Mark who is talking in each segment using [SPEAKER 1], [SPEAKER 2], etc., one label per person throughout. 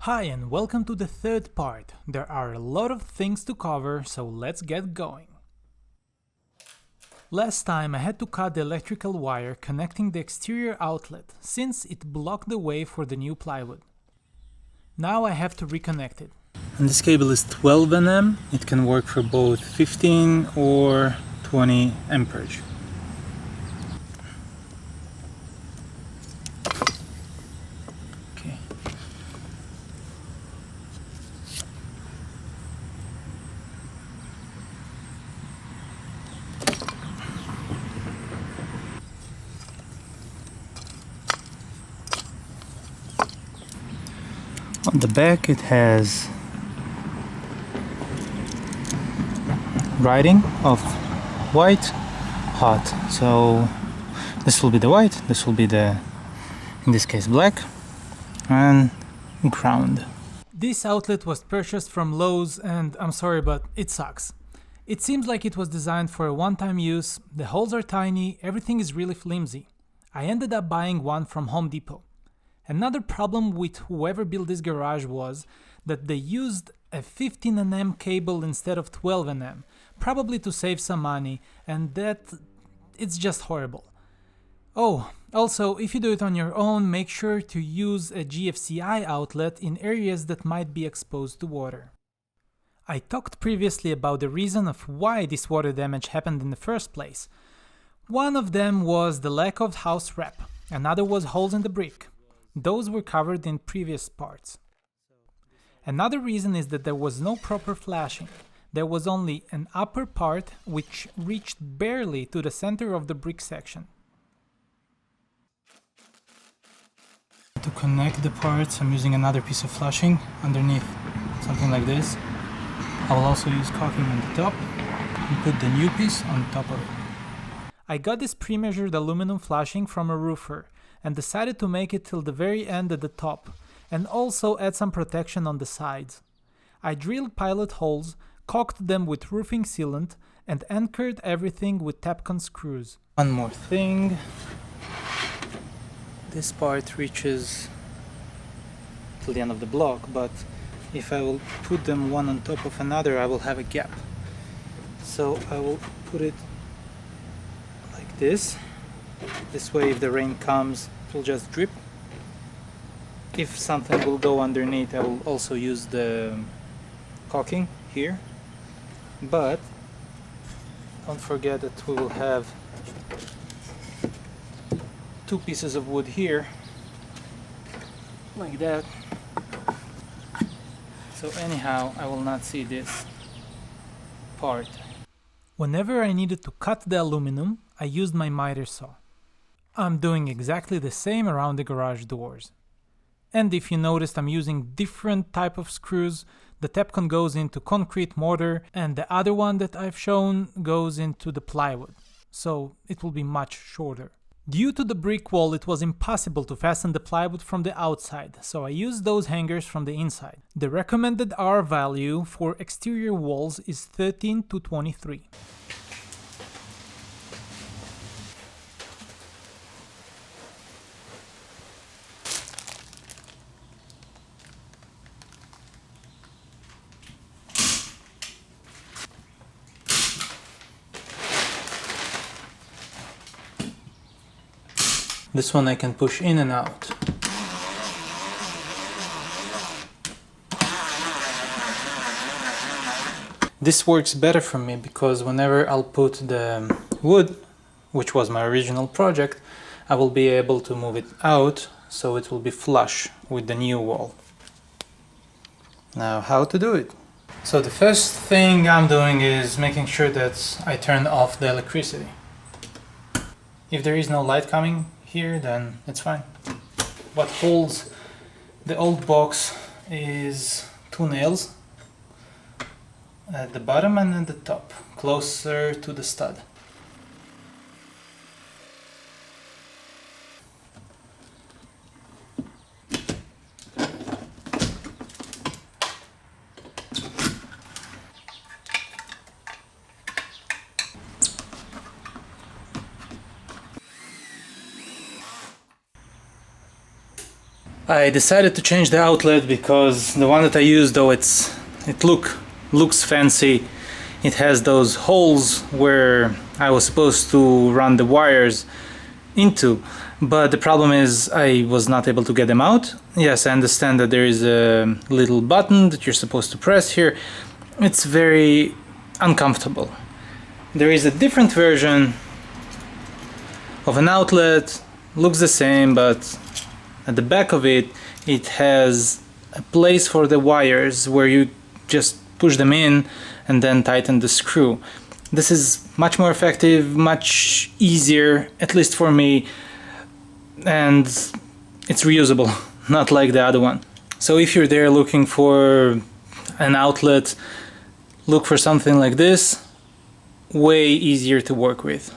[SPEAKER 1] Hi and welcome to the third part. There are a lot of things to cover, so let's get going. Last time I had to cut the electrical wire connecting the exterior outlet since it blocked the way for the new plywood. Now I have to reconnect it.
[SPEAKER 2] And this cable is 12 nm. It can work for both 15 or 20 amperage. Okay. On the back it has writing of white, hot. So this will be the white, this will be the, in this case, black, and ground.
[SPEAKER 1] This outlet was purchased from Lowe's and I'm sorry but it sucks. It seems like it was designed for a one-time use, the holes are tiny, everything is really flimsy. I ended up buying one from Home Depot. Another problem with whoever built this garage was that they used a 15 nm cable instead of 12 nm, probably to save some money, and it's just horrible. Oh, also, if you do it on your own, make sure to use a GFCI outlet in areas that might be exposed to water. I talked previously about the reason of why this water damage happened in the first place. One of them was the lack of house wrap, another was holes in the brick. Those were covered in previous parts. Another reason is that there was no proper flashing. There was only an upper part which reached barely to the center of the brick section.
[SPEAKER 2] To connect the parts, I'm using another piece of flashing underneath, something like this. I will also use caulking on the top and put the new piece on top of it.
[SPEAKER 1] I got this pre-measured aluminum flashing from a roofer and decided to make it till the very end at the top and also add some protection on the sides. I drilled pilot holes, caulked them with roofing sealant and anchored everything with Tapcon screws.
[SPEAKER 2] One more thing. This part reaches till the end of the block, but if I will put them one on top of another, I will have a gap. So I will put it like this. This way, if the rain comes, it will just drip. If something will go underneath, I will also use the caulking here. But don't forget that we will have two pieces of wood here, like that. So anyhow, I will not see this part.
[SPEAKER 1] Whenever I needed to cut the aluminum, I used my miter saw. I'm doing exactly the same around the garage doors. And if you noticed, I'm using different type of screws. The Tapcon goes into concrete mortar and the other one that I've shown goes into the plywood. So it will be much shorter. Due to the brick wall, it was impossible to fasten the plywood from the outside, so I used those hangers from the inside. The recommended R value for exterior walls is 13 to 23.
[SPEAKER 2] This one I can push in and out. This works better for me because whenever I'll put the wood, which was my original project, I will be able to move it out so it will be flush with the new wall. Now, how to do it? So the first thing I'm doing is making sure that I turn off the electricity. If there is no light coming here, then it's fine. What holds the old box is two nails at the bottom and at the top, closer to the stud. I decided to change the outlet because the one that I used, though it looks fancy, it has those holes where I was supposed to run the wires into, but the problem is I was not able to get them out. Yes, I understand that there is a little button that you're supposed to press here. It's very uncomfortable. There is a different version of an outlet, looks the same, but at the back of it, it has a place for the wires where you just push them in and then tighten the screw. This is much more effective, much easier, at least for me, and it's reusable, not like the other one. So if you're there looking for an outlet, look for something like this, way easier to work with.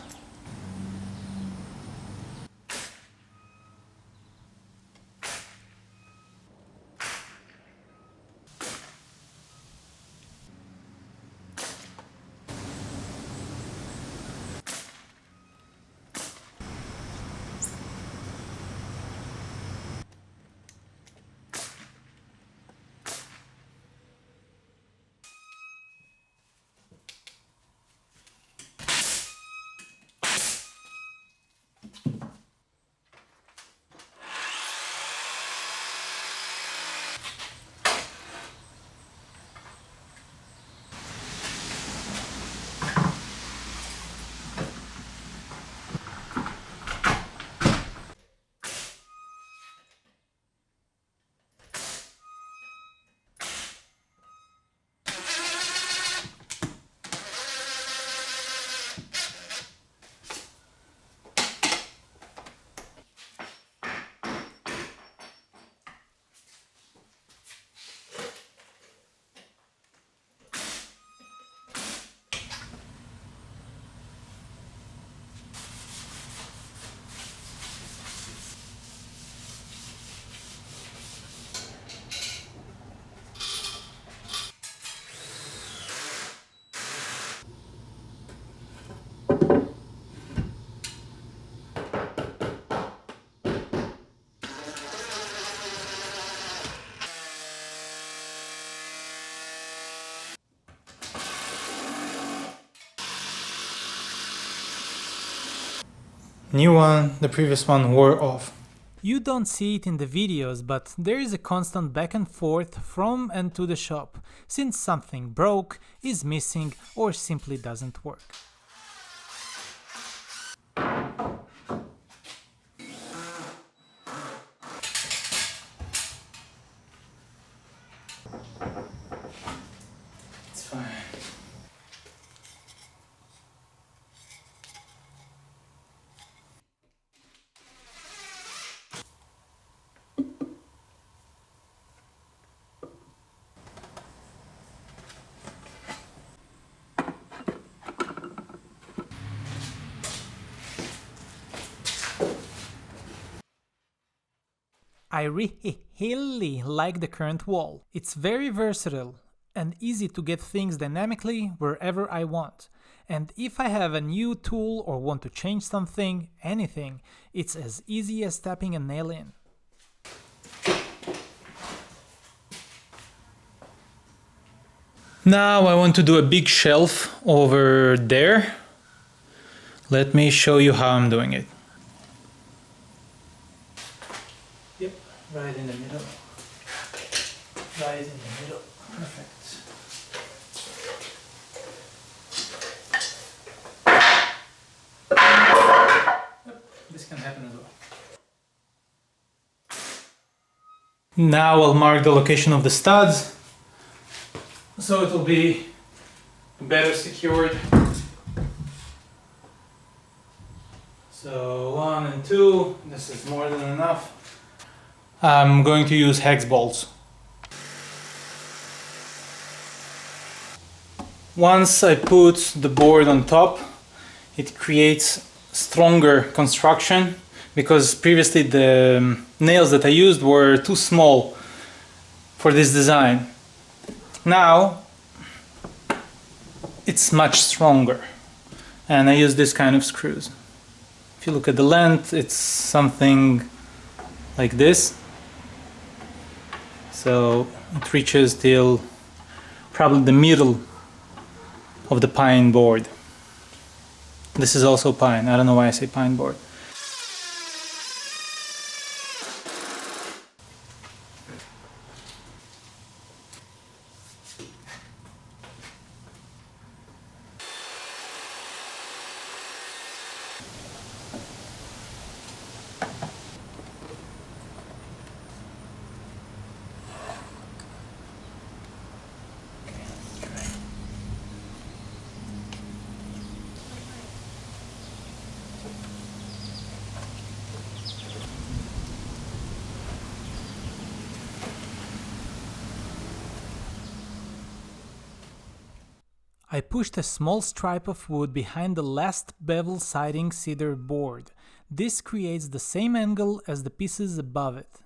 [SPEAKER 2] New one, the previous one wore off.
[SPEAKER 1] You don't see it in the videos, but there is a constant back and forth from and to the shop, since something broke, is missing, or simply doesn't work.
[SPEAKER 2] It's fine.
[SPEAKER 1] I really like the current wall. It's very versatile and easy to get things dynamically wherever I want. And if I have a new tool or want to change something, anything, it's as easy as tapping a nail in.
[SPEAKER 2] Now I want to do a big shelf over there. Let me show you how I'm doing it. Yep, right in the middle. Right in the middle. Perfect. Yep, this can happen as well. Now I'll mark the location of the studs, so it will be better secured. So 1 and 2, this is more than enough. I'm going to use hex bolts. Once I put the board on top, it creates stronger construction, because previously the nails that I used were too small for this design. Now it's much stronger, and I use this kind of screws. If you look at the length, it's something like this. So it reaches till probably the middle of the pine board. This is also pine. I don't know why I say pine board.
[SPEAKER 1] I pushed a small stripe of wood behind the last bevel siding cedar board. This creates the same angle as the pieces above it.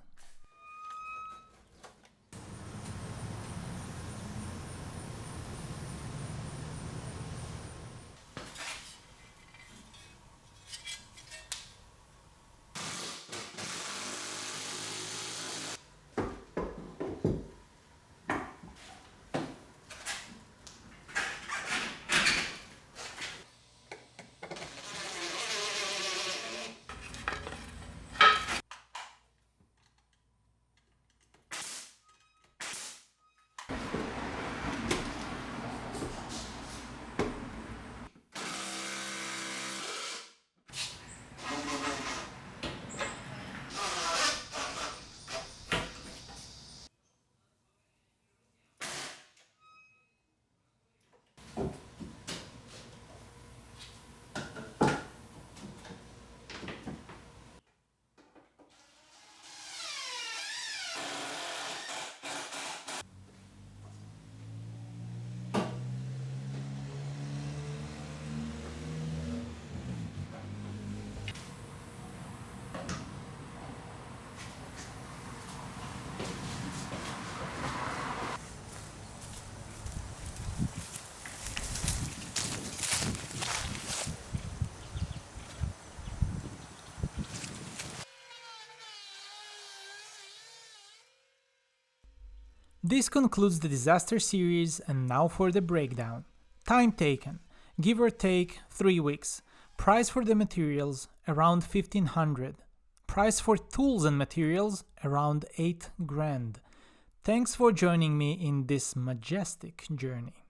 [SPEAKER 1] This concludes the disaster series, and now for the breakdown. Time taken, give or take 3 weeks. Price for the materials, around 1500. Price for tools and materials, around 8 grand. Thanks for joining me in this majestic journey.